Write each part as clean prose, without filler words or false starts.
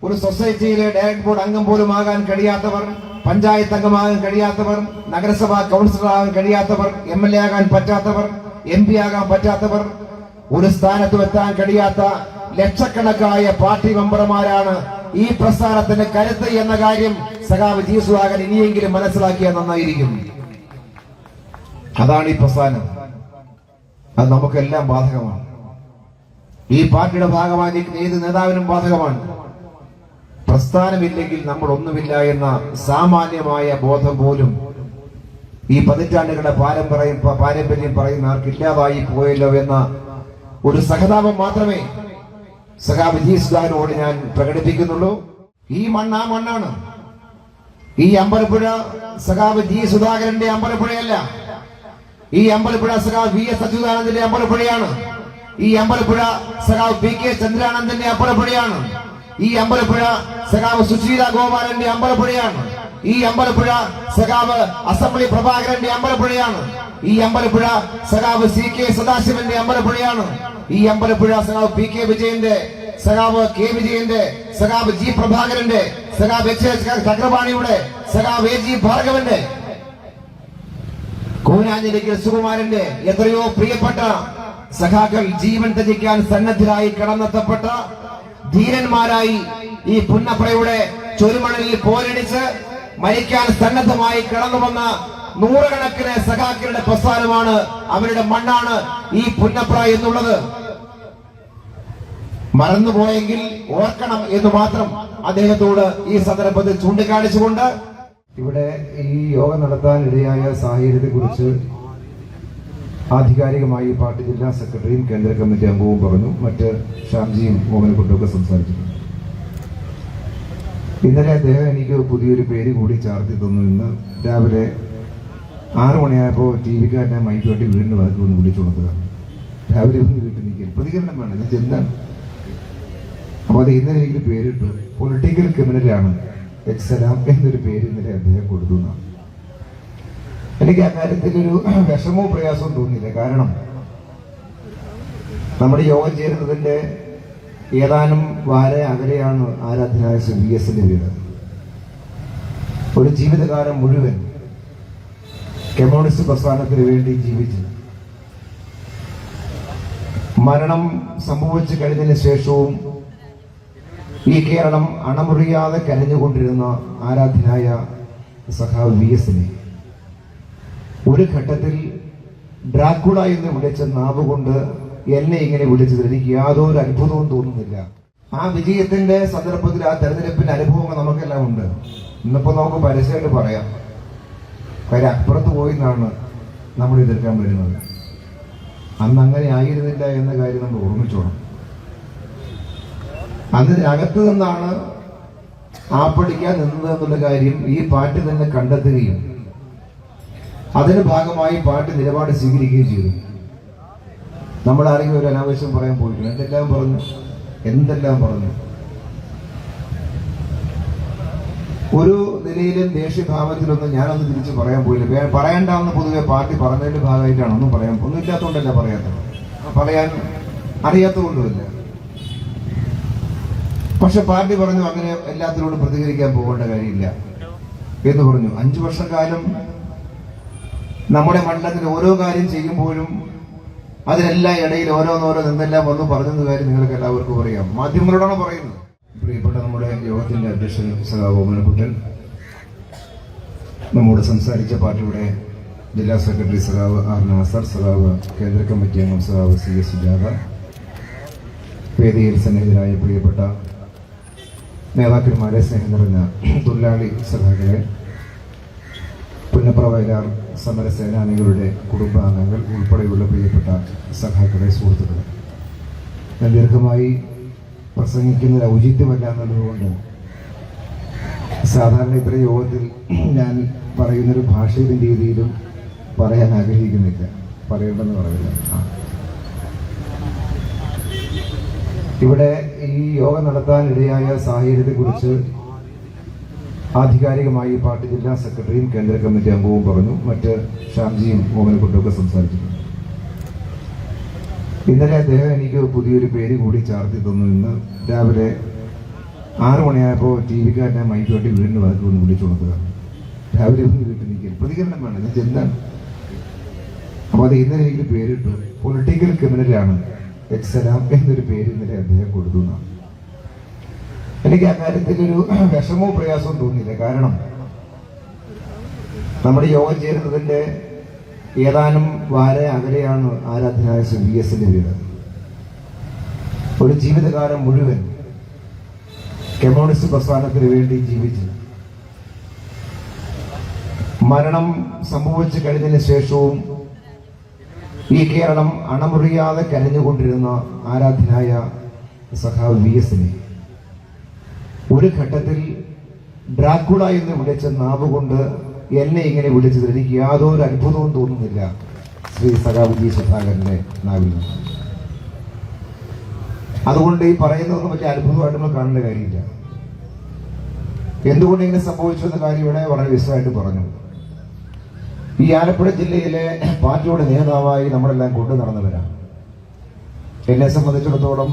ഒരു സൊസൈറ്റിയിലെ director board അംഗം പോലും ആകാൻ കഴിയാത്തവർ, പഞ്ചായത്ത് അംഗമാകാൻ കഴിയാത്തവർ, നഗരസഭാ കൗൺസിലർ ആകാൻ കഴിയാത്തവർ, MLA ആകാൻ പറ്റാത്തവർ, MP ആകാൻ പറ്റാത്തവർ, ഒരു സ്ഥാനത്തും എത്താൻ കഴിയാത്ത ലക്ഷക്കണക്കായ പാർട്ടി മെമ്പർമാരാണ് ഈ പ്രസ്ഥാനത്തിന്റെ കരുത്ത് എന്ന കാര്യം സഖാവ് ജി സുധാകരൻ ഇനിയെങ്കിലും മനസ്സിലാക്കിയാൽ നന്നായിരിക്കും. അതാണ് ഈ പ്രസ്ഥാനം. അത് നമുക്കെല്ലാം ബാധകമാണ്. ഈ പാർട്ടിയുടെ ഭാഗമായി നിൽക്കുന്ന ഏത് നേതാവിനും ബാധകമാണ്. പ്രസ്ഥാനമില്ലെങ്കിൽ നമ്മൾ ഒന്നുമില്ല എന്ന സാമാന്യമായ ബോധം പോലും ഈ പതിറ്റാണ്ടുകളുടെ പാരമ്പര്യം പറയുന്ന ആർക്കില്ലാതായി പോയല്ലോ എന്ന ഒരു സഹതാപം മാത്രമേ സഖാവ് ജി സുധാകരനോട് ഞാൻ പ്രകടിപ്പിക്കുന്നുള്ളൂ. ഈ മണ്ണ് ആ മണ്ണാണ്. ഈ അമ്പലപ്പുഴ സഖാവ് ജി സുധാകരന്റെ അമ്പലപ്പുഴയല്ല. ഈ അമ്പലപ്പുഴ സഖാവ് VS അച്യുതാനന്ദന്റെ അമ്പലപ്പുഴയാണ്. ഈ അമ്പലപ്പുഴ സഖാവ് PK ചന്ദ്രാനന്ദന്റെ അമ്പലപ്പുഴയാണ്. ഈ അമ്പലപ്പുഴ സഖാവ് സുശീല ഗോപാലന്റെ അമ്പലപ്പുഴയാണ്. ഈ അമ്പലപ്പുഴ സഖാവ് അസംബ്ലി പ്രഭാകരന്റെ അമ്പലപ്പുഴയാണ്. ഈ അമ്പലപ്പുഴ സഖാവ് CK സദാശിവന്റെ അമ്പലപ്പുഴയാണ്. ഈ അമ്പലപ്പുഴ സഖാവ് PK വിജയന്റെ, സഖാവ് K വിജയന്റെ, സഖാവ് G പ്രഭാകരന്റെ, സഖാവ് HH ചക്രപാണിയുടെ, സഖാവ് AG ഭാർഗവന്റെ, കൂനാഞ്ഞിരിക്കൽ സുകുമാരന്റെ എത്രയോ പ്രിയപ്പെട്ട സഖാക്കൾ ജീവൻ ത്യജിക്കാൻ സന്നദ്ധരായി കടന്നെത്തപ്പെട്ട ധീരന്മാരായി ഈ പുന്നപ്രയുടെ ചൊരുമണലിൽ പോരടിച്ച് മരിക്കാൻ സന്നദ്ധമായി കടന്നു വന്ന നൂറുകണക്കിന് സഖാക്കളുടെ പ്രസ്ഥാനമാണ്, അവരുടെ മണ്ണാണ് ഈ പുന്നപ്ര എന്നുള്ളത്. മറന്നുപോയെങ്കിൽ ഓർക്കണം എന്ന് മാത്രം അദ്ദേഹത്തോട് ഈ സന്ദർഭത്തിൽ ചൂണ്ടിക്കാണിച്ചുകൊണ്ട്, ഇവിടെ ഈ യോഗം നടത്താൻ ഇടയായ സാഹചര്യത്തെ കുറിച്ച് ആധികാരികമായി പാർട്ടി ജില്ലാ സെക്രട്ടറിയും കേന്ദ്ര കമ്മിറ്റി അംഗവും പറഞ്ഞു. മറ്റ് ഷാംജിയും മോഹനക്കുട്ടൊക്കെ സംസാരിച്ചിട്ടുണ്ട്. ഇന്നലെ അദ്ദേഹം എനിക്ക് പുതിയൊരു പേര് കൂടി ചാർത്തി തന്നു. ഇന്ന് രാവിലെ 6 മണിയായപ്പോൾ TV-കാരനെ മൈക്ക് കെട്ടി വീടിന്റെ വാക്ക് ഒന്ന് വിളിച്ചുകൊടുക്കുക. രാവിലെ ഒന്ന് വീട്ടിൽ നിൽക്കുക, പ്രതികരണം വേണം, ഞാൻ ചെന്താണ്. അപ്പൊ അത് ഇന്നലെ എനിക്ക് പേരിട്ടു. പൊളിറ്റിക്കൽ ക്രിമിനലാണ് എക്സലാം എന്നൊരു പേര് ഇന്നലെ അദ്ദേഹം കൊടുത്തു. എനിക്ക് അക്കാര്യത്തിലൊരു വിഷമവും പ്രയാസവും തോന്നിയില്ല. കാരണം നമ്മുടെ യോഗം ചേരുന്നതിന്റെ ഏതാനും വാര അകലെയാണ് ആരാധനായ VS-ന്റെ വീട്. ഒരു ജീവിതകാലം മുഴുവൻ കമ്മ്യൂണിസ്റ്റ് പ്രസ്ഥാനത്തിന് വേണ്ടി ജീവിച്ചു. മരണം സംഭവിച്ചു കഴിഞ്ഞതിന് ശേഷവും ഈ കേരളം അണമുറിയാതെ കരഞ്ഞുകൊണ്ടിരുന്ന ആരാധനായ സഖാവ് VS-നെ ഒരു ഘട്ടത്തിൽ ഡ്രാക്കുള എന്ന് വിളിച്ച നാവ് കൊണ്ട് എന്നെ ഇങ്ങനെ വിളിച്ചതിൽ എനിക്ക് യാതൊരു അത്ഭുതവും തോന്നുന്നില്ല. ആ വിജയത്തിന്റെ സന്ദർഭത്തിൽ ആ തെരഞ്ഞെടുപ്പിന്റെ അനുഭവങ്ങൾ നമുക്കെല്ലാം ഉണ്ട്. ഇന്നിപ്പോ നമുക്ക് പരസ്യമായിട്ട് പറയാം, കാര്യം അപ്പുറത്ത് പോയി എന്നാണ് നമ്മൾ എതിർക്കാൻ വരുന്നത്. അന്ന് അങ്ങനെ ആയിരുന്നില്ല എന്ന കാര്യം നമ്മൾ ഓർമ്മിച്ചോണം. അന്ന് അകത്തു നിന്നാണ് ആപ്പടിക്കാൻ നിന്നത് എന്നുള്ള കാര്യം ഈ പാർട്ടി തന്നെ കണ്ടെത്തുകയും അതിന് ഭാഗമായി പാർട്ടി നിലപാട് സ്വീകരിക്കുകയും ചെയ്തു. നമ്മൾ ആരെങ്കിലും ഒരു അനാവശ്യം പറയാൻ പോയിട്ടില്ല. എന്തെല്ലാം പറഞ്ഞു. ഒരു നിലയിലും ദേഷ്യഭാവത്തിലൊന്നും ഞാനൊന്നും തിരിച്ച് പറയാൻ പോയില്ല. പറയേണ്ടാവുന്ന പൊതുവെ പാർട്ടി പറഞ്ഞതിന്റെ ഭാഗമായിട്ടാണ്. ഒന്നും ഇല്ലാത്തതുകൊണ്ടല്ല പറയാത്തത്, പറയാൻ അറിയാത്തതുകൊണ്ടുമല്ല. പക്ഷെ പാർട്ടി പറഞ്ഞു അങ്ങനെ എല്ലാത്തിനോടും പ്രതികരിക്കാൻ പോകേണ്ട കാര്യമില്ല എന്ന് പറഞ്ഞു. 5 വർഷക്കാലം നമ്മുടെ മണ്ഡലത്തിൽ ഓരോ കാര്യം ചെയ്യുമ്പോഴും അതിനെല്ലാം ഇടയിൽ ഓരോന്നോരോ എന്തെല്ലാം വന്നു പറഞ്ഞെന്ന കാര്യം നിങ്ങൾക്ക് എല്ലാവർക്കും അറിയാം. മാധ്യമങ്ങളോടാണ് പറയുന്നത്. പ്രിയപ്പെട്ട നമ്മുടെ യോഗത്തിന്റെ അധ്യക്ഷൻ സഖാവ് മോഹനക്കുട്ടൻ, നമ്മോട് സംസാരിച്ച പാർട്ടിയുടെ ജില്ലാ സെക്രട്ടറി സഖാവ് R നാസർ, സഖാവ് കേന്ദ്ര കമ്മിറ്റി അംഗം സഖാവ് CS സുജാത, വേദിയിൽ സന്നിഹിതരായ പ്രിയപ്പെട്ട നേതാക്കന്മാരെ, സ്നേഹം നിറഞ്ഞ തൊഴിലാളി സഖാക്കളെ, പുന്നപ്ര വയലാർ സമര സേനാനികളുടെ കുടുംബാംഗങ്ങൾ ഉൾപ്പെടെയുള്ള പ്രിയപ്പെട്ട സഖാക്കളെ, സുഹൃത്തുക്കളെ, ഞാൻ ദീർഘമായി പ്രസംഗിക്കുന്നതിൽ ഔചിത്യമല്ല എന്നുള്ളതുകൊണ്ട് സാധാരണ ഇത്ര യോഗത്തിൽ ഞാൻ പറയുന്നൊരു ഭാഷയിലും രീതിയിലും പറയാൻ ആഗ്രഹിക്കുന്നില്ല, പറയേണ്ടെന്ന് പറയില്ല. ഇവിടെ ഈ യോഗം നടത്താൻ ഇടയായ സാഹചര്യത്തെക്കുറിച്ച് ആധികാരികമായി പാർട്ടി ജില്ലാ സെക്രട്ടറിയും കേന്ദ്ര കമ്മിറ്റി അംഗവും പറഞ്ഞു. മറ്റ് ഷാംജിയും മോഹനക്കുട്ടൊക്കെ സംസാരിച്ചിട്ടുണ്ട്. ഇന്നലെ അദ്ദേഹം എനിക്ക് പുതിയൊരു പേര് കൂടി ചാർത്തി തന്നു. ഇന്ന് രാവിലെ 6 മണിയായപ്പോൾ ടി വിക്കാരനെ മൈക്കോട്ടി വീടിന് വാക്ക് ഒന്ന് വിളിച്ചു കൊടുക്കുക. രാവിലെ ഒന്ന് വീട്ടിൽ നിൽക്കുക, പ്രതികരണം വേണം. ഞാൻ ചെന്താണ്. അപ്പോൾ അത് ഇന്നലെ എനിക്ക് പേരിട്ടു, പൊളിറ്റിക്കൽ ക്രിമിനലാണ് എക്സലാം എന്നൊരു പേര് ഇന്നലെ അദ്ദേഹം കൊടുത്തു എന്നാണ്. എനിക്ക് ആ കാര്യത്തിൽ ഒരു വിഷമവും പ്രയാസവും തോന്നിയില്ല. കാരണം നമ്മുടെ യോഗം ചേരുന്നതിന്റെ ഏതാനും അകലെയാണ് ആരാധനായ VS-ന്റെ വീട്. ഒരു ജീവിതകാലം മുഴുവൻ കമ്മ്യൂണിസ്റ്റ് പ്രസ്ഥാനത്തിന് വേണ്ടി ജീവിച്ചു. മരണം സംഭവിച്ചു കഴിഞ്ഞതിന് ശേഷവും ഈ കേരളം അണമുറിയാതെ കരഞ്ഞുകൊണ്ടിരുന്ന ആരാധനായ സഖാവ് VS-നെ ഒരു ഘട്ടത്തിൽ ഡ്രാക്കുള എന്ന് വിളിച്ച നാവ് കൊണ്ട് എന്നെ ഇങ്ങനെ വിളിച്ചതിൽ എനിക്ക് യാതൊരു അത്ഭുതവും തോന്നുന്നില്ല. ശ്രീ സഖാവ് ജി സുധാകരന്റെ നാവിൽ നിന്ന്. അതുകൊണ്ട് ഈ പറയുന്നതൊന്നും വലിയ അത്ഭുതമായിട്ട് നമ്മൾ കാണേണ്ട കാര്യമില്ല. എന്തുകൊണ്ട് ഇങ്ങനെ സംഭവിച്ചു എന്ന കാര്യം ഇവിടെ വളരെ വിശദമായിട്ട് പറഞ്ഞു. ഈ ആലപ്പുഴ ജില്ലയിലെ പാർട്ടിയുടെ നേതാവായി നമ്മളെല്ലാം കൊണ്ടു നടന്നവരാണ്. എന്നെ സംബന്ധിച്ചിടത്തോളം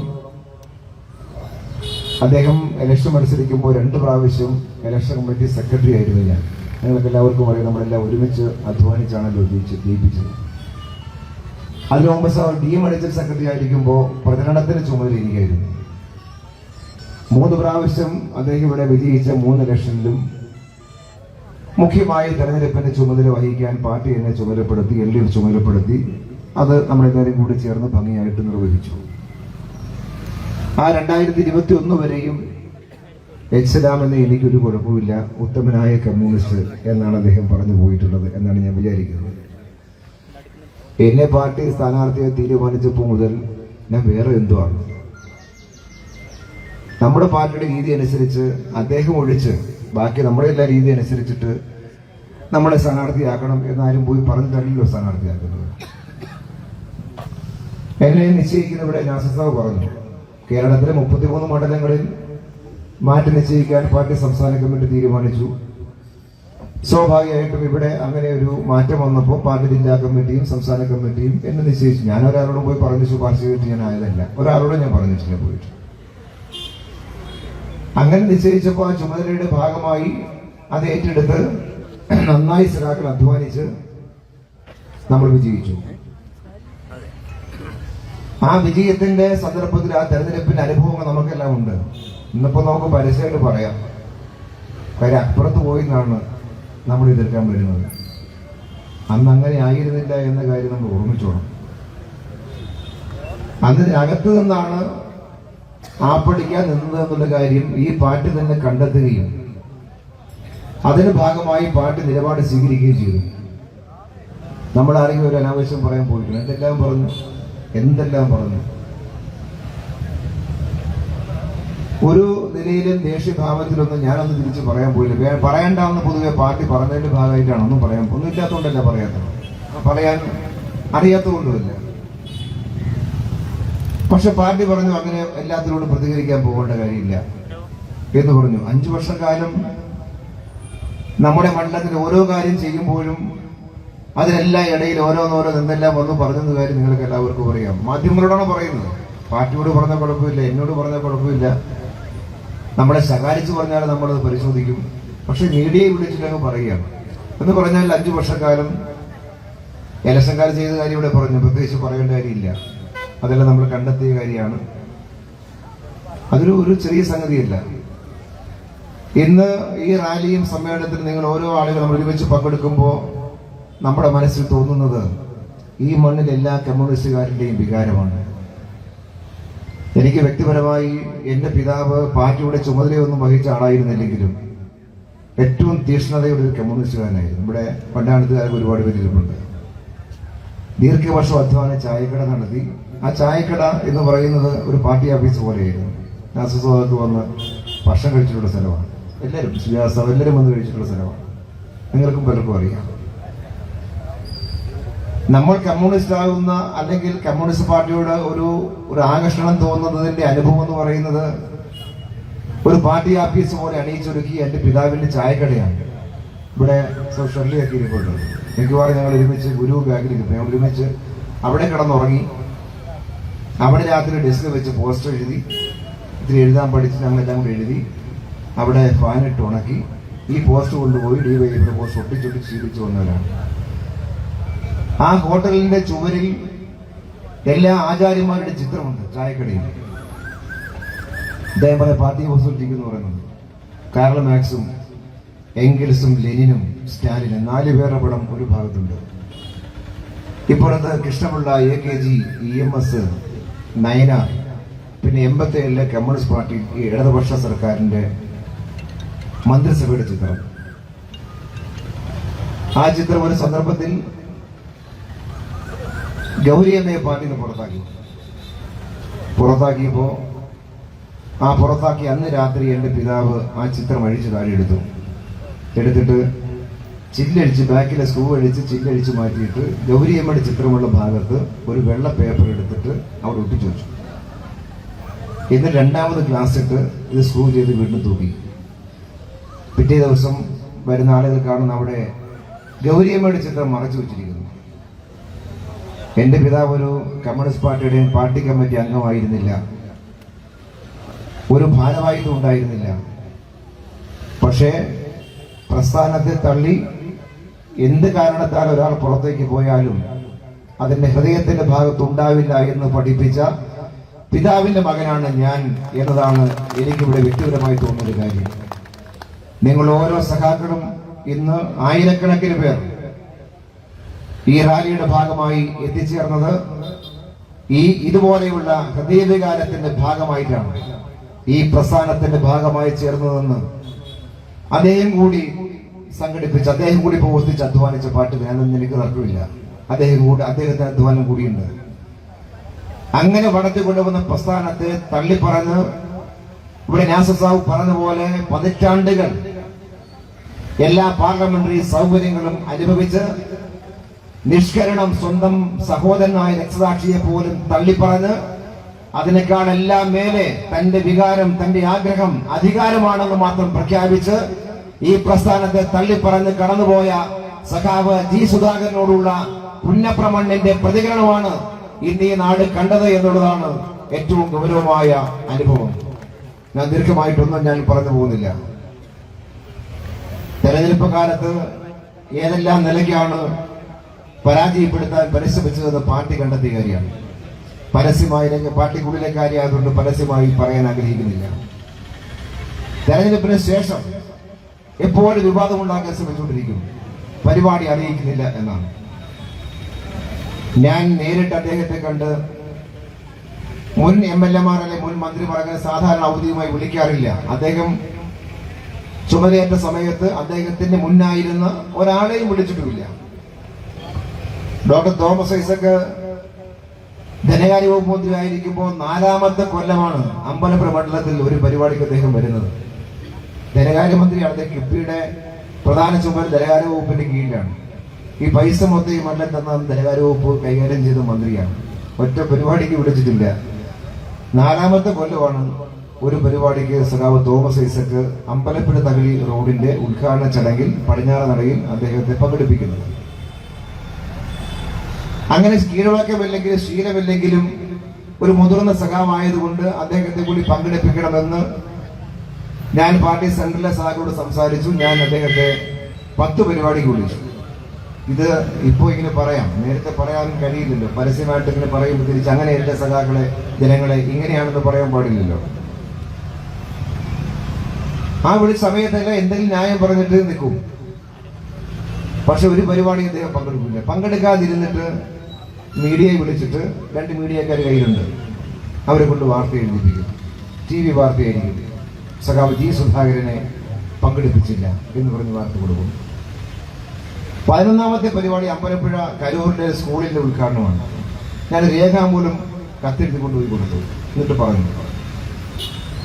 അദ്ദേഹം ഇലക്ഷൻ മത്സരിക്കുമ്പോൾ 2 പ്രാവശ്യം ഇലക്ഷൻ കമ്മിറ്റി സെക്രട്ടറി ആയിരുന്നു ഞാൻ. നിങ്ങൾക്ക് എല്ലാവർക്കും അറിയാം, നമ്മളെല്ലാം ഒരുമിച്ച് അധ്വാനിച്ചാണല്ലോ ജയിപ്പിച്ചത്. അതിനു മുമ്പ് DM അഡിഷണൽ സെക്രട്ടറി ആയിരിക്കുമ്പോൾ പ്രചരണത്തിന് ചുമതലയിരിക്കുകയായിരുന്നു. 3 പ്രാവശ്യം അദ്ദേഹം ഇവിടെ വിജയിച്ച 3 ഇലക്ഷനിലും മുഖ്യമായി തെരഞ്ഞെടുപ്പിന്റെ ചുമതല വഹിക്കാൻ പാർട്ടി എന്നെ ചുമതലപ്പെടുത്തി, LDF ചുമതലപ്പെടുത്തി. അത് നമ്മളെല്ലാവരും കൂടി ചേർന്ന് ഭംഗിയായിട്ട് നിർവഹിച്ചു. ആ 2021 വരെയും എക്സലാം എന്ന് എനിക്കൊരു കുഴപ്പമില്ല, ഉത്തമനായ കമ്മ്യൂണിസ്റ്റ് എന്നാണ് അദ്ദേഹം പറഞ്ഞു പോയിട്ടുള്ളത് എന്നാണ് ഞാൻ വിചാരിക്കുന്നത്. എന്നെ പാർട്ടി സ്ഥാനാർത്ഥിയെ തീരുമാനിച്ചപ്പോൾ മുതൽ ഞാൻ വേറെ എന്തോ ആണ്. നമ്മുടെ പാർട്ടിയുടെ രീതി അനുസരിച്ച് അദ്ദേഹം ഒഴിച്ച് ബാക്കി നമ്മുടെ എല്ലാ രീതി അനുസരിച്ചിട്ട് നമ്മളെ സ്ഥാനാർത്ഥിയാക്കണം എന്നാരും പോയി പറഞ്ഞിട്ടല്ലോ സ്ഥാനാർത്ഥിയാക്കുന്നത്. എന്നെ നിശ്ചയിക്കുന്ന ഇവിടെ നാസസാവ് പറഞ്ഞു, കേരളത്തിലെ 33 മണ്ഡലങ്ങളിൽ മാറ്റി നിശ്ചയിക്കാൻ പാർട്ടി സംസ്ഥാന കമ്മിറ്റി തീരുമാനിച്ചു. സ്വാഭാവികമായിട്ടും ഇവിടെ അങ്ങനെ ഒരു മാറ്റം വന്നപ്പോൾ പാർട്ടി ജില്ലാ കമ്മിറ്റിയും സംസ്ഥാന കമ്മിറ്റിയും എന്നെ നിശ്ചയിച്ചു. ഞാൻ ഒരാളോടും പോയി പറഞ്ഞു ശുപാർശ ചെയ്തിട്ട് ഞാൻ ആയതല്ല, ഒരാളോടും ഞാൻ പറഞ്ഞിട്ടില്ല പോയിട്ട്. അങ്ങനെ നിശ്ചയിച്ചപ്പോൾ ആ ചുമതലയുടെ ഭാഗമായി അത് ഏറ്റെടുത്ത് നന്നായി സഖാക്കൾ അധ്വാനിച്ച് നമ്മൾ വിജയിച്ചു. ആ വിജയത്തിന്റെ സന്ദർഭത്തിൽ ആ തെരഞ്ഞെടുപ്പിന്റെ അനുഭവങ്ങൾ നമുക്കെല്ലാം ഉണ്ട്. ഇന്നിപ്പോ നമുക്ക് പരസ്യമായിട്ട് പറയാം, കാര്യം അപ്പുറത്ത് പോയി എന്നാണ് നമ്മൾ എതിർക്കാൻ വരുന്നത്. അന്ന് അങ്ങനെ ആയിരുന്നില്ല എന്ന കാര്യം നമ്മൾ ഓർമ്മിച്ചോണം. അതിനകത്ത് നിന്നാണ് ആപ്പടിക്കാൻ നിന്നത് എന്നുള്ള കാര്യം ഈ പാർട്ടി തന്നെ കണ്ടെത്തുകയും അതിന് ഭാഗമായി പാർട്ടി നിലപാട് സ്വീകരിക്കുകയും ചെയ്തു. നമ്മളാരെങ്കിലും ഒരു അനാവശ്യം പറയാൻ പോയിട്ടുണ്ട്. എന്തെല്ലാം പറഞ്ഞു. ഒരു നിലയിലും ദേഷ്യഭാവത്തിലൊന്നും ഞാനൊന്നും തിരിച്ച് പറയാൻ പോയില്ല. പറയേണ്ടാവുന്ന പൊതുവെ പാർട്ടി പറഞ്ഞതിന്റെ ഭാഗമായിട്ടാണ്. ഒന്നുമില്ലാത്തതുകൊണ്ടല്ല പറയാത്തത്, പറയാൻ അറിയാത്തതുകൊണ്ടുമില്ല. പക്ഷെ പാർട്ടി പറഞ്ഞു അങ്ങനെ എല്ലാത്തിനോടും പ്രതികരിക്കാൻ പോകേണ്ട കാര്യമില്ല എന്ന് പറഞ്ഞു. 5 വർഷക്കാലം നമ്മുടെ മണ്ഡലത്തിൽ ഓരോ കാര്യം ചെയ്യുമ്പോഴും അതിനെല്ലാം ഇടയിൽ എന്തെല്ലാം വന്നു പറഞ്ഞെന്ന കാര്യം നിങ്ങൾക്ക് എല്ലാവർക്കും അറിയാം. മാധ്യമങ്ങളോടാണ് പറയുന്നത്. പാർട്ടിയോട് പറഞ്ഞ കുഴപ്പമില്ല, എന്നോട് പറഞ്ഞ കുഴപ്പമില്ല. നമ്മളെ ശകാരിച്ച് പറഞ്ഞാൽ നമ്മളത് പരിശോധിക്കും. പക്ഷെ മീഡിയയെ വിളിച്ചിട്ടങ്ങ് പറയുകയാണ്. എന്ന് പറഞ്ഞാൽ 5 വർഷക്കാലം ഇലക്ഷൻകാർ ചെയ്ത കാര്യം ഇവിടെ പറഞ്ഞു, പ്രത്യേകിച്ച് പറയേണ്ട കാര്യമില്ല. അതെല്ലാം നമ്മൾ കണ്ടെത്തിയ കാര്യമാണ്. അതൊരു ചെറിയ സംഗതിയല്ല. ഇന്ന് ഈ റാലിയും സമ്മേളനത്തിലും നിങ്ങൾ ഓരോ ആളുകൾ നമ്മൾ ഒരുമിച്ച് പങ്കെടുക്കുമ്പോൾ നമ്മുടെ മനസ്സിൽ തോന്നുന്നത് ഈ മണ്ണിൽ എല്ലാ കമ്മ്യൂണിസ്റ്റുകാരന്റെയും വികാരമാണ്. എനിക്ക് വ്യക്തിപരമായി എന്റെ പിതാവ് പാർട്ടിയുടെ ചുമതലയൊന്നും വഹിച്ച ആളായിരുന്നില്ലെങ്കിലും ഏറ്റവും തീക്ഷ്ണതയുടെ ഒരു കമ്മ്യൂണിസ്റ്റുകാരനായിരുന്നു. ഇവിടെ പണ്ടാണത്തുകാർക്ക് ഒരുപാട് പേരിലുണ്ട്. ദീർഘവർഷം അധ്വാന ചായക്കട നടത്തി. ആ ചായക്കട എന്ന് പറയുന്നത് ഒരു പാർട്ടി ഓഫീസ് പോലെയായിരുന്നു. നാസസ്വാദത്ത് വന്ന് ഭക്ഷണം കഴിച്ചിട്ടുള്ള സ്ഥലമാണ്. എല്ലാവരും വന്ന് കഴിച്ചിട്ടുള്ള സ്ഥലമാണ്. നിങ്ങൾക്കും പലർക്കും അറിയാം. നമ്മൾ കമ്മ്യൂണിസ്റ്റ് ആകുന്ന അല്ലെങ്കിൽ കമ്മ്യൂണിസ്റ്റ് പാർട്ടിയോട് ഒരു ആകർഷണം തോന്നുന്നതിന്റെ അനുഭവം എന്ന് പറയുന്നത് ഒരു പാർട്ടി ഓഫീസ് പോലെ അണിയിച്ചൊരുക്കി എന്റെ പിതാവിന്റെ ചായക്കടയാണ്. ഇവിടെ ഷെർലിയൊക്കെ ഇരിപ്പുണ്ട്. മിക്കവാറും ഞങ്ങൾ ഒരുമിച്ച് ഗുരു ബാഗിലിരിക്കും. ഞങ്ങൾ ഒരുമിച്ച് അവിടെ കിടന്നുറങ്ങി. അവിടെ രാത്രി ഡെസ്ക് വെച്ച് പോസ്റ്റർ എഴുതി ഇത്തിരി എഴുതാൻ പഠിച്ച് ഞങ്ങളെല്ലാം കൂടി എഴുതി അവിടെ ഫാനിട്ട് ഉണക്കി ഈ പോസ്റ്റ് കൊണ്ടുപോയി DYFIയുടെ പോസ്റ്റ് ഒട്ടിച്ചൊട്ടിച്ച് ശീലിച്ചു വന്നവരാണ്. ആ ഹോട്ടലിന്റെ ചുവരിൽ എല്ലാ ആചാര്യന്മാരുടെ ചിത്രമുണ്ട്. ചായക്കടയിൽ അദ്ദേഹം പറഞ്ഞ പാർട്ടി ഹോസ്പിറ്റലിരിക്കുന്നു പറയുന്നത് കാർൽ മാക്സും എംഗൽസും ലെനിനും സ്റ്റാലിനും 4 പേരുടെ പടം ഒരു ഭാഗത്തുണ്ട്. ഇപ്പോഴത്തെ കൃഷ്ണപിള്ള, AKG, EMS, നയനാർ, പിന്നെ 87 കമ്മ്യൂണിസ്റ്റ് പാർട്ടി ഇടതുപക്ഷ സർക്കാരിന്റെ മന്ത്രിസഭയുടെ ചിത്രം. ആ ചിത്രം ഒരു സന്ദർഭത്തിൽ ഗൗരിയമ്മയെ പാർട്ടിയിൽ നിന്ന് പുറത്താക്കിയപ്പോ ആ പുറത്താക്കി അന്ന് രാത്രി എൻ്റെ പിതാവ് ആ ചിത്രം അഴിച്ച് താഴെ എടുത്തിട്ട് ചില്ലടിച്ച് ബാക്കിലെ സ്ക്രൂ അഴിച്ച് ചില്ലടിച്ച് മാറ്റിയിട്ട് ഗൗരിയമ്മയുടെ ചിത്രമുള്ള ഭാഗത്ത് ഒരു വെള്ള പേപ്പർ എടുത്തിട്ട് അവിടെ ഒട്ടിച്ചു വെച്ചു. എന്നിട്ട് രണ്ടാമത് ഗ്ലാസ് ഇട്ട് ഇത് സ്ക്രൂ ചെയ്ത് വീണ്ടും തൂക്കി. പിറ്റേ ദിവസം വരുന്ന ആളുകൾ കാണുന്ന അവിടെ ഗൗരിയമ്മയുടെ ചിത്രം മറച്ചു വെച്ചിരിക്കുന്നു. എൻ്റെ പിതാവ് ഒരു കമ്മ്യൂണിസ്റ്റ് പാർട്ടിയുടെയും പാർട്ടി കമ്മിറ്റി അംഗമായിരുന്നില്ല, ഒരു ഭാരവാഹിത്വം ഉണ്ടായിരുന്നില്ല. പക്ഷേ പ്രസ്ഥാനത്തെ തള്ളി എന്ത് കാരണത്താൽ ഒരാൾ പുറത്തേക്ക് പോയാലും അതിന്റെ ഹൃദയത്തിന്റെ ഭാഗത്തുണ്ടാവില്ല എന്ന് പഠിപ്പിച്ച പിതാവിന്റെ മകനാണ് ഞാൻ എന്നതാണ് എനിക്കിവിടെ വ്യക്തിപരമായി തോന്നുന്ന കാര്യം. നിങ്ങൾ ഓരോ സഖാക്കളും ഇന്ന് ആയിരക്കണക്കിന് പേർ ഈ റാലിയുടെ ഭാഗമായി എത്തിച്ചേർന്നത് ഇതുപോലെയുള്ള ഹൃദയവികാരത്തിന്റെ ഭാഗമായിട്ടാണ്, ഈ പ്രസ്ഥാനത്തിന്റെ ഭാഗമായി ചേർന്നതെന്ന് അദ്ദേഹം കൂടി സംഘടിപ്പിച്ച് അദ്ദേഹം കൂടി പ്രവർത്തിച്ച് അധ്വാനിച്ച പാട്ട് ഞാനൊന്നും എനിക്ക് തർക്കമില്ല. അദ്ദേഹത്തിന്റെ അധ്വാനം കൂടിയുണ്ട്. അങ്ങനെ വളർത്തിക്കൊണ്ടുവന്ന പ്രസ്ഥാനത്തെ തള്ളിപ്പറഞ്ഞ് ഇവിടെ നാസസാവ് പറഞ്ഞ പോലെ പതിറ്റാണ്ടുകൾ എല്ലാ പാർലമെന്ററി സൗകര്യങ്ങളും അനുഭവിച്ച് നിഷ്കരണം സ്വന്തം സഹോദരനായ രക്തസാക്ഷിയെ പോലും തള്ളിപ്പറഞ്ഞ് അതിനേക്കാളെല്ലാം മേലെ തന്റെ വികാരം, തന്റെ ആഗ്രഹം അധികാരമാണെന്ന് മാത്രം പ്രഖ്യാപിച്ച് ഈ പ്രസ്ഥാനത്തെ തള്ളിപ്പറഞ്ഞ് കടന്നുപോയ സഖാവ് G. സുധാകരനോടുള്ള പുന്നപ്രമണ്ണിന്റെ പ്രതികരണമാണ് ഇന്ന് ഈ നാട് കണ്ടത് എന്നുള്ളതാണ് ഏറ്റവും ഗൗരവമായ അനുഭവം. ഞാൻ ദീർഘമായിട്ടൊന്നും ഞാൻ പറഞ്ഞു പോകുന്നില്ല. തെരഞ്ഞെടുപ്പ് കാലത്ത് ഏതെല്ലാം നിലയ്ക്കാണ് പരാജയപ്പെടുത്താൻ പരിശ്രമിച്ചതെന്ന് പാർട്ടി കണ്ടെത്തിയ കാര്യമാണ്. പരസ്യമായി പാർട്ടിക്കുള്ളിലെ കാര്യമായതുകൊണ്ട് പരസ്യമായി പറയാൻ ആഗ്രഹിക്കുന്നില്ല. തെരഞ്ഞെടുപ്പിന് ശേഷം എപ്പോഴും വിവാദമുണ്ടാക്കാൻ ശ്രമിച്ചുകൊണ്ടിരിക്കും, പരിപാടി അറിയിക്കുന്നില്ല എന്നാണ്. ഞാൻ നേരിട്ട് അദ്ദേഹത്തെ കണ്ട് മുൻ MLA-മാർ അല്ലെങ്കിൽ മുൻ മന്ത്രിമാർ അങ്ങനെ സാധാരണ ഔദ്യോഗികമായി വിളിക്കാറില്ല. അദ്ദേഹം ചുമതലയേറ്റ സമയത്ത് അദ്ദേഹത്തിന്റെ മുന്നായിരുന്ന ഒരാളെയും വിളിച്ചിട്ടുമില്ല. ഡോക്ടർ തോമസ് ഐസക് ധനകാര്യ വകുപ്പ് മന്ത്രി ആയിരിക്കുമ്പോൾ 4ാമത്തെ കൊല്ലമാണ് അമ്പലപ്പുഴ മണ്ഡലത്തിൽ ഒരു പരിപാടിക്ക് അദ്ദേഹം വരുന്നത്. ധനകാര്യമന്ത്രിയാണ്. അദ്ദേഹം കിഫ്ബിയുടെ പ്രധാന ചുമതല ധനകാര്യ വകുപ്പിന്റെ കീഴിലാണ്. ഈ പൈസ മൊത്തം ഈ മണ്ഡലം തന്ന ധനകാര്യ വകുപ്പ് കൈകാര്യം ചെയ്ത മന്ത്രിയാണ്. ഒറ്റ പരിപാടിക്ക് വിളിച്ചിട്ടില്ല. 4ാമത്തെ കൊല്ലമാണ് ഒരു പരിപാടിക്ക് സഖാവ് തോമസ് ഐസക് അമ്പലപ്പുഴ തകഴി റോഡിന്റെ ഉദ്ഘാടന ചടങ്ങിൽ പടിഞ്ഞാറ് നടയിൽ അദ്ദേഹത്തെ പങ്കെടുപ്പിക്കുന്നത്. അങ്ങനെ കീഴ്വഴക്കമില്ലെങ്കിൽ ശീലമില്ലെങ്കിലും ഒരു മുതിർന്ന സഖാവായതുകൊണ്ട് അദ്ദേഹത്തെ കൂടി പങ്കെടുപ്പിക്കണമെന്ന് ഞാൻ പാർട്ടി സെൻട്രലിലെ സഖാക്കളോട് സംസാരിച്ചു. ഞാൻ അദ്ദേഹത്തെ 10 പരിപാടിക്ക് വിളിച്ചു. ഇത് ഇപ്പോൾ ഇങ്ങനെ പറയാം, നേരത്തെ പറയാൻ കഴിയില്ലല്ലോ. പരസ്യമായിട്ട് ഇങ്ങനെ പറയുമ്പോൾ തിരിച്ച് അങ്ങനെ എന്റെ സഖാക്കളെ, ജനങ്ങളെ ഇങ്ങനെയാണെന്ന് പറയാൻ പാടില്ലല്ലോ. ആ വിളിച്ച സമയത്തല്ല എന്തെങ്കിലും ന്യായം പറഞ്ഞിട്ട് നിൽക്കും. പക്ഷെ ഒരു പരിപാടി അദ്ദേഹം പങ്കെടുക്കില്ല. പങ്കെടുക്കാതിരുന്നിട്ട് മീഡിയയെ വിളിച്ചിട്ട് 2 മീഡിയക്കാർ കയ്യിലുണ്ട്, അവരെ കൊണ്ട് വാർത്ത എഴുതിപ്പിക്കും. TV വാർത്തയായിരിക്കും, സഖാവ് G. സുധാകരനെ പങ്കെടുപ്പിച്ചില്ല എന്ന് പറഞ്ഞ് വാർത്ത കൊടുക്കും. 11ാമത്തെ പരിപാടി അമ്പലപ്പുഴ കരൂരിന്റെ സ്കൂളിന്റെ ഉദ്ഘാടനമാണ്. ഞാൻ രേഖാമൂലം കത്തെഴുതി കൊണ്ടുപോയി കൊടുത്തു. എന്നിട്ട് പറഞ്ഞു.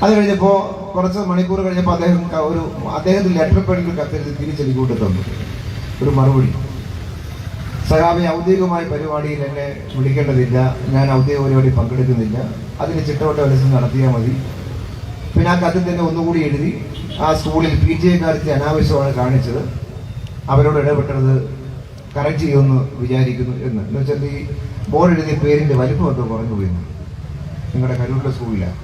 അത് കഴിഞ്ഞപ്പോ കുറച്ച് മണിക്കൂർ കഴിഞ്ഞപ്പോൾ അദ്ദേഹത്തിന് ലെറ്റർ പേഡിൽ കത്തെഴുതി തിരിച്ചെനിക്കൂട്ട് തന്നു ഒരു മറുപടി. സഖാവെ, ഔദ്യോഗികമായ പരിപാടിയിൽ എന്നെ വിളിക്കേണ്ടതില്ല, ഞാൻ ഔദ്യോഗിക പരിപാടി പങ്കെടുക്കുന്നില്ല, അതിന് ചിട്ടവട്ട മത്സരം നടത്തിയാൽ മതി. പിന്നെ ആ കത്തിൽ തന്നെ ഒന്നുകൂടി എഴുതി ആ സ്കൂളിൽ PTA-കാരത്തെ അനാവശ്യമാണ് കാണിച്ചത്, അവരോട് ഇടപെട്ടത് കറക്റ്റ് ചെയ്യുമെന്ന് വിചാരിക്കുന്നു എന്ന് വെച്ചാൽ ഈ ബോർഡ് എഴുതിയ പേരിന്റെ വലിപ്പം എന്തോ കുറഞ്ഞു പോയിരുന്നു. നിങ്ങളുടെ കരൂരിലെ സ്കൂളിലാണ്.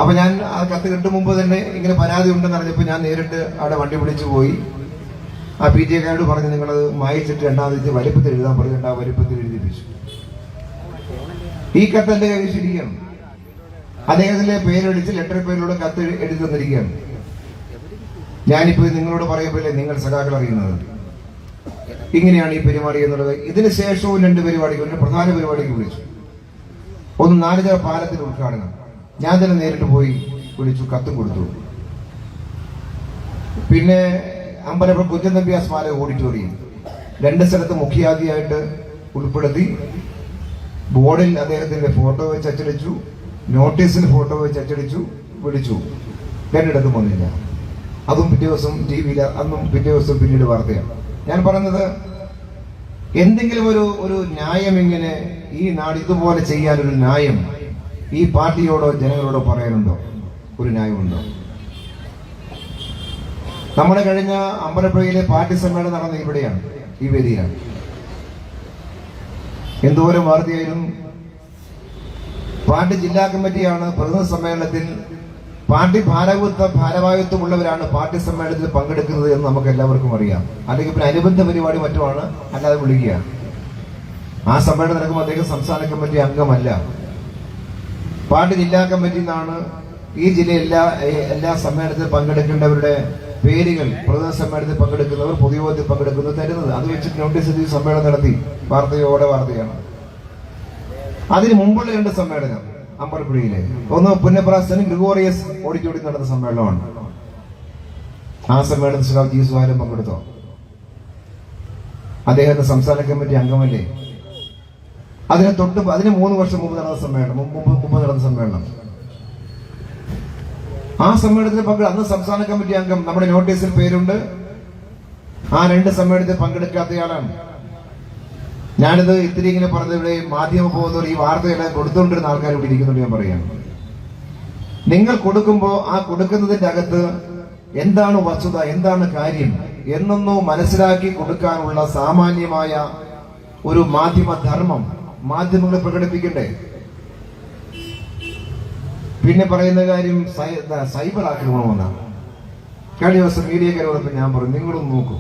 അപ്പൊ ഞാൻ ആ കത്ത് കിട്ടും മുമ്പ് തന്നെ ഇങ്ങനെ പരാതി ഉണ്ടെന്ന് അറിഞ്ഞപ്പോൾ ഞാൻ നേരിട്ട് അവിടെ വണ്ടി വിളിച്ചു പോയി. ആ പി ടി എക്കാരോട് പറഞ്ഞ് നിങ്ങളത് മായിച്ചിട്ട് രണ്ടാമത് വലിപ്പത്തിൽ എഴുതാൻ പറഞ്ഞു. രണ്ടാം വലിപ്പത്തിൽ എഴുതിപ്പിച്ചു. ഈ കത്ത് എന്റെ കൈവശിരിക്കുകയാണ്. അദ്ദേഹത്തിന്റെ പേരടിച്ച് ലെറ്റർ പേരിലൂടെ കത്ത് എഴുതി തന്നിരിക്കുകയാണ്. ഞാനിപ്പോ നിങ്ങളോട് പറയുമ്പോഴേ നിങ്ങൾ സഖാക്കൾ അറിയുന്നത് ഇങ്ങനെയാണ് ഈ പരിപാടി എന്നുള്ളത്. ഇതിന് ശേഷവും 2 പരിപാടികൾ, 2 പ്രധാന പരിപാടിക്ക് വിളിച്ചു. ഒന്ന് നാലുചിറ പാലത്തിന്റെ ഉദ്ഘാടനം. ഞാൻ തന്നെ നേരിട്ട് പോയി വിളിച്ചു, കത്തും കൊടുത്തു. പിന്നെ അമ്പലപ്പുഴ കുഞ്ചൻ നമ്പ്യാർ സ്മാരക ഓഡിറ്റോറിയം 2 സ്ഥലത്ത് മുഖ്യാതിയായിട്ട് ഉൾപ്പെടുത്തി. ബോർഡിൽ അദ്ദേഹത്തിന്റെ ഫോട്ടോ വെച്ച് അച്ചടിച്ചു, നോട്ടീസിൽ ഫോട്ടോ വെച്ച് അച്ചടിച്ചു, വിളിച്ചു. 2 വന്നില്ല. അതും പിറ്റേ ദിവസം TV-യിൽ, അന്നും പിറ്റേ ദിവസം പിന്നീട് വാർത്തയാണ്. ഞാൻ പറഞ്ഞത് എന്തെങ്കിലും ഒരു ന്യായം ഇങ്ങനെ ഈ നാട് ഇതുപോലെ ചെയ്യാനൊരു ന്യായം ഈ പാർട്ടിയോടോ ജനങ്ങളോടോ പറയാനുണ്ടോ? ഒരു ന്യായമുണ്ടോ? നമ്മുടെ കഴിഞ്ഞ അമ്പലപ്പുഴയിലെ പാർട്ടി സമ്മേളനം നടന്നത് ഇവിടെയാണ്, ഈ വേദിയിലാണ്. എന്തോരം വാർത്തയായിരുന്നു. പാർട്ടി ജില്ലാ കമ്മിറ്റിയാണ് പ്രതിനിധി സമ്മേളനത്തിൽ, പാർട്ടി ഭാരവാഹിത്വമുള്ളവരാണ് പാർട്ടി സമ്മേളനത്തിൽ പങ്കെടുക്കുന്നത് എന്ന് നമുക്ക് എല്ലാവർക്കും അറിയാം. അല്ലെങ്കിൽ പിന്നെ അനുബന്ധ പരിപാടി മറ്റുമാണ്, അല്ലാതെ വിളിക്കുക. ആ സമ്മേളനം നടക്കുമ്പോൾ അദ്ദേഹം സംസ്ഥാന കമ്മിറ്റി അംഗമല്ല, പാർട്ടി ജില്ലാ കമ്മിറ്റിയിൽ നിന്നാണ് ഈ ജില്ലയിലെ എല്ലാ സമ്മേളനത്തിൽ പങ്കെടുക്കേണ്ടവരുടെ പേരുകൾ, പ്രതിനിധി സമ്മേളനത്തിൽ പങ്കെടുക്കുന്നവർ, പൊതുയോഗത്തിൽ പങ്കെടുക്കുന്നത് തരുന്നത്. അത് വെച്ചിട്ട് നോട്ടീസ് സമ്മേളനം നടത്തി. വാർത്തയാണ്. അതിന് മുമ്പുള്ള 2 സമ്മേളനം അമ്പലപ്പുഴയിലെ, ഒന്ന് പുന്നപ്ര സെന്റ് ഗ്രിഗോറിയസ് ഓഡിറ്റോറിയം നടന്ന സമ്മേളനമാണ്. ആ സമ്മേളനത്തിൽ ജി സുഹാരൻ പങ്കെടുത്തോ? അദ്ദേഹത്തെ സംസ്ഥാന കമ്മിറ്റി അംഗമല്ലേ? അതിന് 3 വർഷം മുമ്പ് നടന്ന സമ്മേളനം. ആ സമ്മേളനത്തിൽ അന്ന് സംസ്ഥാന കമ്മിറ്റി അംഗം, നമ്മുടെ നോട്ടീസിൽ പേരുണ്ട്. ആ 2 സമ്മേളനത്തിൽ പങ്കെടുക്കാത്തയാളാണ്. ഞാനിത് ഇത്തിരി ഇങ്ങനെ പറഞ്ഞത് ഇവിടെ മാധ്യമ പോകുന്നവർ ഈ വാർത്തകളെ കൊടുത്തുകൊണ്ടിരുന്ന ആൾക്കാർ ഇവിടെ ഇരിക്കുന്നുണ്ട്. ഞാൻ പറയാണ്, നിങ്ങൾ കൊടുക്കുമ്പോൾ ആ കൊടുക്കുന്നതിന്റെ അകത്ത് എന്താണ് വസ്തുത, എന്താണ് കാര്യം എന്നൊന്നും മനസ്സിലാക്കി കൊടുക്കാനുള്ള സാമാന്യമായ ഒരു മാധ്യമ ധർമ്മം മാധ്യമങ്ങൾ പ്രകടിപ്പിക്കണ്ടേ? പിന്നെ പറയുന്ന കാര്യം സൈബർ ആക്രമണമെന്നാണ്. കഴിഞ്ഞ ദിവസം മീഡിയക്കാരോടൊപ്പം ഞാൻ പറഞ്ഞു, നിങ്ങളും നോക്കൂ.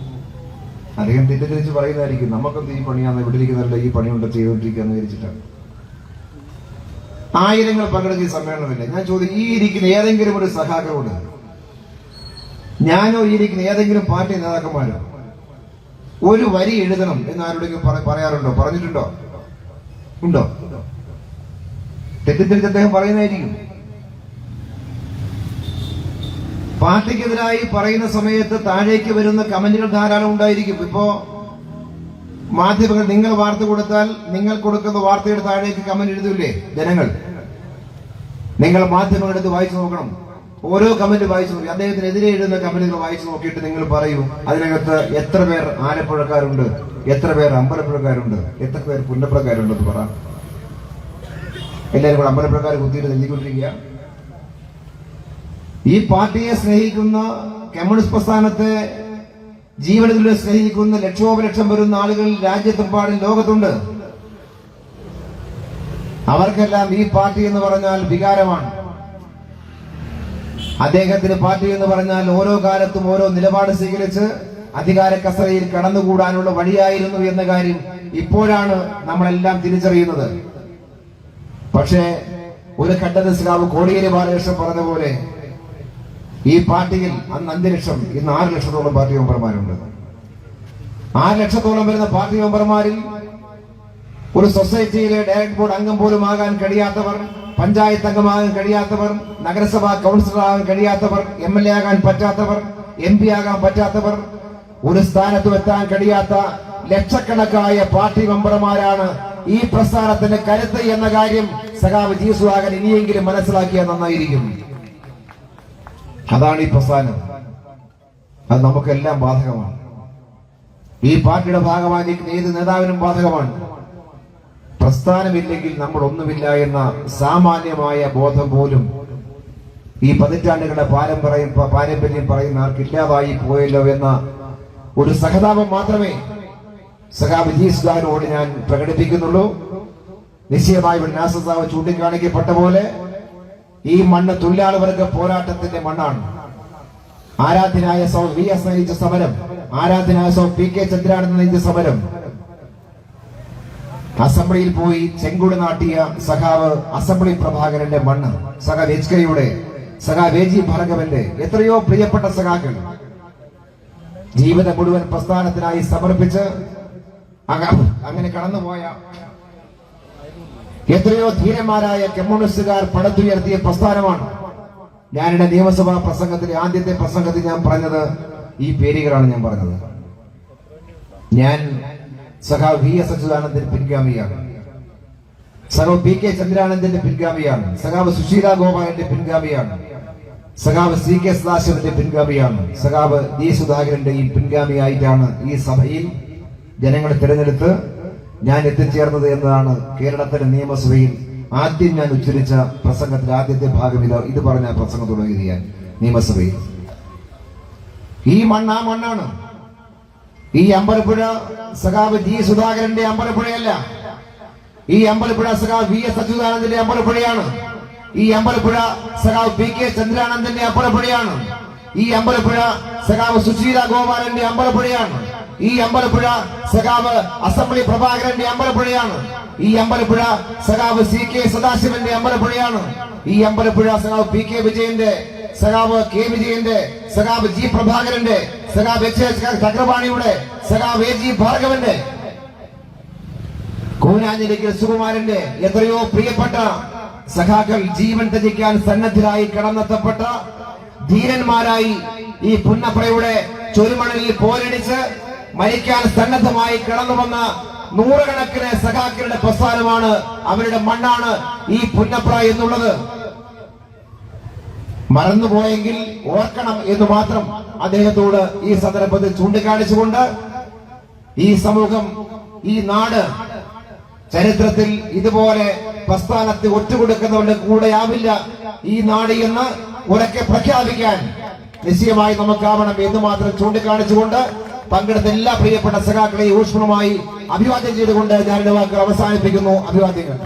അദ്ദേഹം തെറ്റിദ്ധരിച്ച് പറയുന്നതായിരിക്കും, നമുക്കെന്ത് ഈ പണിയാന്ന്, ഇവിടെ ഇരിക്കുന്നതല്ല ഈ പണിയുണ്ട് ചെയ്തുകൊണ്ടിരിക്കുകയെന്ന് വിചാരിച്ചിട്ടാണ്. 1000 പങ്കെടുക്കുന്ന ഈ സമ്മേളനമില്ല. ഞാൻ ചോദിക്കും, ഈ ഇരിക്കുന്ന ഏതെങ്കിലും ഒരു സഖാക്കളോട്, ഞാനോ ഈ ഇരിക്കുന്ന ഏതെങ്കിലും പാർട്ടി നേതാക്കന്മാരോ ഒരു വരി എഴുതണം എന്ന് ആരോടെങ്കിലും പറയാറുണ്ടോ? പറഞ്ഞിട്ടുണ്ടോ? ഉണ്ടോ? തെറ്റിദ്ധരിച്ച് അദ്ദേഹം പറയുന്നതായിരിക്കും. പാർട്ടിക്കെതിരായി പറയുന്ന സമയത്ത് താഴേക്ക് വരുന്ന കമന്റുകൾ ധാരാളം ഉണ്ടായിരിക്കും. ഇപ്പോ മാധ്യമങ്ങൾ, നിങ്ങൾ വാർത്ത കൊടുത്താൽ നിങ്ങൾ കൊടുക്കുന്ന വാർത്തയുടെ താഴേക്ക് കമന്റ് എഴുതൂലേ ജനങ്ങൾ? നിങ്ങൾ മാധ്യമങ്ങളെടുത്ത് വായിച്ചു നോക്കണം. ഓരോ കമന്റ് വായിച്ചു നോക്കി, അദ്ദേഹത്തിനെതിരെ എഴുതുന്ന കമന്റുകൾ വായിച്ചു നോക്കിയിട്ട് നിങ്ങൾ പറയൂ, അതിനകത്ത് എത്ര പേർ ആലപ്പുഴക്കാരുണ്ട്, എത്ര പേർ അമ്പലപ്പുഴക്കാരുണ്ട്, എത്ര പേർ പുന്നപ്പുഴക്കാരുണ്ടെന്ന് പറ. എല്ലാവരും കൂടെ അമ്പലപ്പുഴക്കാർ കുത്തിയിട്ട് എഴുതിക്കൊണ്ടിരിക്കുക. ഈ പാർട്ടിയെ സ്നേഹിക്കുന്ന, കമ്മ്യൂണിസ്റ്റ് പ്രസ്ഥാനത്തെ ജീവനത്തിലൂടെ സ്നേഹിക്കുന്ന ലക്ഷോപലക്ഷം വരുന്ന ആളുകൾ രാജ്യത്തെമ്പാടും ലോകത്തുണ്ട്. അവർക്കെല്ലാം ഈ പാർട്ടി എന്ന് പറഞ്ഞാൽ വികാരമാണ്. അദ്ദേഹത്തിന് പാർട്ടി എന്ന് പറഞ്ഞാൽ ഓരോ കാലത്തും ഓരോ നിലപാട് സ്വീകരിച്ച് അധികാര കസരയിൽ കടന്നുകൂടാനുള്ള വഴിയായിരുന്നു എന്ന കാര്യം ഇപ്പോഴാണ് നമ്മളെല്ലാം തിരിച്ചറിയുന്നത്. പക്ഷേ ഒരു ഘട്ടത്തിൽ സ്ലാവ് കോടിയേരി ബാലകൃഷ്ണൻ പറഞ്ഞ പോലെ ഈ പാർട്ടിയിൽ അന്ന് 5 ലക്ഷം, ഇന്ന് 6 ലക്ഷത്തോളം പാർട്ടി മെമ്പർമാരുണ്ട്. 6 ലക്ഷത്തോളം വരുന്ന പാർട്ടി മെമ്പർമാരിൽ ഒരു സൊസൈറ്റിയിലെ ഡയറക്ടർ ബോർഡ് അംഗം പോലും ആകാൻ കഴിയാത്തവർ, പഞ്ചായത്ത് അംഗമാകാൻ കഴിയാത്തവർ, നഗരസഭാ കൗൺസിലർ ആകാൻ കഴിയാത്തവർ, MLA ആകാൻ പറ്റാത്തവർ, MP ആകാൻ പറ്റാത്തവർ, ഒരു സ്ഥാനത്തും എത്താൻ കഴിയാത്ത ലക്ഷക്കണക്കായ പാർട്ടി മെമ്പർമാരാണ് ഈ പ്രസ്ഥാനത്തിന്റെ കരുത്ത് എന്ന കാര്യം സഖാവ് ജി സുധാകരൻ ഇനിയെങ്കിലും മനസ്സിലാക്കിയാൽ നന്നായിരിക്കും. അതാണ് ഈ പ്രസ്ഥാനം. അത് നമുക്കെല്ലാം ബാധകമാണ്. ഈ പാർട്ടിയുടെ ഭാഗമായി നിൽക്കുന്ന ഏത് നേതാവിനും ബാധകമാണ്. പ്രസ്ഥാനമില്ലെങ്കിൽ നമ്മൾ ഒന്നുമില്ല എന്ന സാമാന്യമായ ബോധം പോലും ഈ 10 പതിറ്റാണ്ടുകളുടെ പാരമ്പര്യം പറയുന്ന ആർക്കില്ലാതായി പോയല്ലോ എന്ന ഒരു സഹതാപം മാത്രമേ സഖാവ് ജി സുധാകരനോട് ഞാൻ പ്രകടിപ്പിക്കുന്നുള്ളൂ. നിശ്ചയമായി നാസർ സാഹിബ് ചൂണ്ടിക്കാണിക്കപ്പെട്ട പോലെ ഈ മണ്ണ് തൊഴിലാളി വർഗ പോരാട്ടത്തിന്റെ മണ്ണാണ്. ആരാധ്യനായ സൗ വി എസ് നയിച്ച സമരം, ആരാധ്യനായ സൗ പി കെ ചന്ദ്രാനന്ദൻ നയിച്ച സമരം, അസംബ്ലിയിൽ പോയി ചെങ്കുട് നാട്ടിയ സഖാവ് അസംബ്ലി പ്രഭാകരന്റെ മണ്ണ്, സഖാവ് എച്ച് കെയുടെ, സഖാവ് എ ജി ഭാർഗവന്റെ എത്രയോ പ്രിയപ്പെട്ട സഖാക്കൾ ജീവിതം മുഴുവൻ പ്രസ്ഥാനത്തിനായി സമർപ്പിച്ച് അങ്ങനെ കടന്നുപോയ എത്രയോ ധീരന്മാരായ കമ്മ്യൂണിസ്റ്റുകാർ പടുത്തുയർത്തിയ പ്രസ്ഥാനമാണ്. ഞാൻ എന്റെ നിയമസഭാ പ്രസംഗത്തിലെ ആദ്യത്തെ പ്രസംഗത്തിൽ ഞാൻ പറഞ്ഞത് ഈ പേരുകളാണ് ഞാൻ പറഞ്ഞത്. ഞാൻ സഖാവ് വി എസ് അച്യുതാനന്ദന്റെ പിൻഗാമിയാണ്, സഖാവ് പി കെ ചന്ദ്രാനന്ദന്റെ പിൻഗാമിയാണ്, സഖാവ് സുശീല ഗോപാലന്റെ പിൻഗാമിയാണ്, സഖാവ് സി കെ സദാശിവന്റെ പിൻഗാമിയാണ്, സഖാവ് ജി സുധാകരന്റെയും പിൻഗാമിയായിട്ടാണ് ഈ സഭയിൽ ജനങ്ങളെ തിരഞ്ഞെടുത്ത് ഞാൻ എത്തിച്ചേർന്നത് എന്നതാണ് കേരളത്തിലെ നിയമസഭയിൽ ആദ്യം ഞാൻ ഉച്ചരിച്ച പ്രസംഗത്തിൽ ആദ്യത്തെ ഭാഗം ഇത് പറഞ്ഞ പ്രസംഗം തുടങ്ങിയത് ഞാൻ നിയമസഭയിൽ. ഈ മണ്ണ് ആ മണ്ണാണ്. ഈ അമ്പലപ്പുഴ സഖാവ് ജി സുധാകരന്റെ അമ്പലപ്പുഴയല്ല. ഈ അമ്പലപ്പുഴ സഖാവ് വി എസ് അച്യുതാനന്ദന്റെ അമ്പലപ്പുഴയാണ്. ഈ അമ്പലപ്പുഴ സഖാവ് പി കെ ചന്ദ്രാനന്ദന്റെ അമ്പലപ്പുഴയാണ്. ഈ അമ്പലപ്പുഴ സഖാവ് സുശീല ഗോപാലന്റെ അമ്പലപ്പുഴയാണ്. ഈ അമ്പലപ്പുഴ സഖാവ് അസംബ്ലി പ്രഭാകരന്റെ അമ്പലപ്പുഴയാണ്. ഈ അമ്പലപ്പുഴ സഖാവ് സി കെ സദാശിവന്റെ അമ്പലപ്പുഴയാണ്. ഈ അമ്പലപ്പുഴ സഖാവ് പി കെ വിജയന്റെ, സഖാവ് കെ വിജയന്റെ, സഖാവ് ജി പ്രഭാകരന്റെ, സഖാവ് എച്ച് ചക്രപാണിയുടെ, സഖാവ് എ ജി ഭാർഗവന്റെ, കൂനാഞ്ഞിരിക്കൽ സുകുമാരന്റെ എത്രയോ പ്രിയപ്പെട്ട സഖാക്കൾ ജീവൻ ത്യജിക്കാൻ സന്നദ്ധരായി കടന്നെത്തപ്പെട്ട ധീരന്മാരായി ഈ പുന്നപ്രയുടെ ചൊരുമണലിൽ പോരടിച്ച് മരിക്കാൻ സന്നദ്ധമായി കടന്നു വന്ന നൂറുകണക്കിന് സഖാക്കളുടെ പ്രസ്ഥാനമാണ്, അവരുടെ മണ്ണാണ് ഈ പുന്നപ്ര എന്നുള്ളത്. മറന്നുപോയെങ്കിൽ ഓർക്കണം എന്ന് മാത്രം അദ്ദേഹത്തോട് ഈ സന്ദർഭത്തിൽ ചൂണ്ടിക്കാണിച്ചുകൊണ്ട് ഈ സമൂഹം, ഈ നാട് ചരിത്രത്തിൽ ഇതുപോലെ പ്രസ്ഥാനത്തെ ഒറ്റുകൊടുക്കുന്നവരുടെ കൂടെയാവില്ല ഈ നാട് എന്ന് ഉറക്കെ പ്രഖ്യാപിക്കാൻ നിശ്ചയമായി നമുക്കാവണം എന്ന് മാത്രം ചൂണ്ടിക്കാണിച്ചുകൊണ്ട് പങ്കെടുത്ത എല്ലാ പ്രിയപ്പെട്ട സഖാക്കളെയും ഊഷ്മളമായി അഭിവാദ്യം ചെയ്തുകൊണ്ട് ഞാൻ എന്റെ വാക്കുകൾ അവസാനിപ്പിക്കുന്നു. അഭിവാദ്യങ്ങൾ.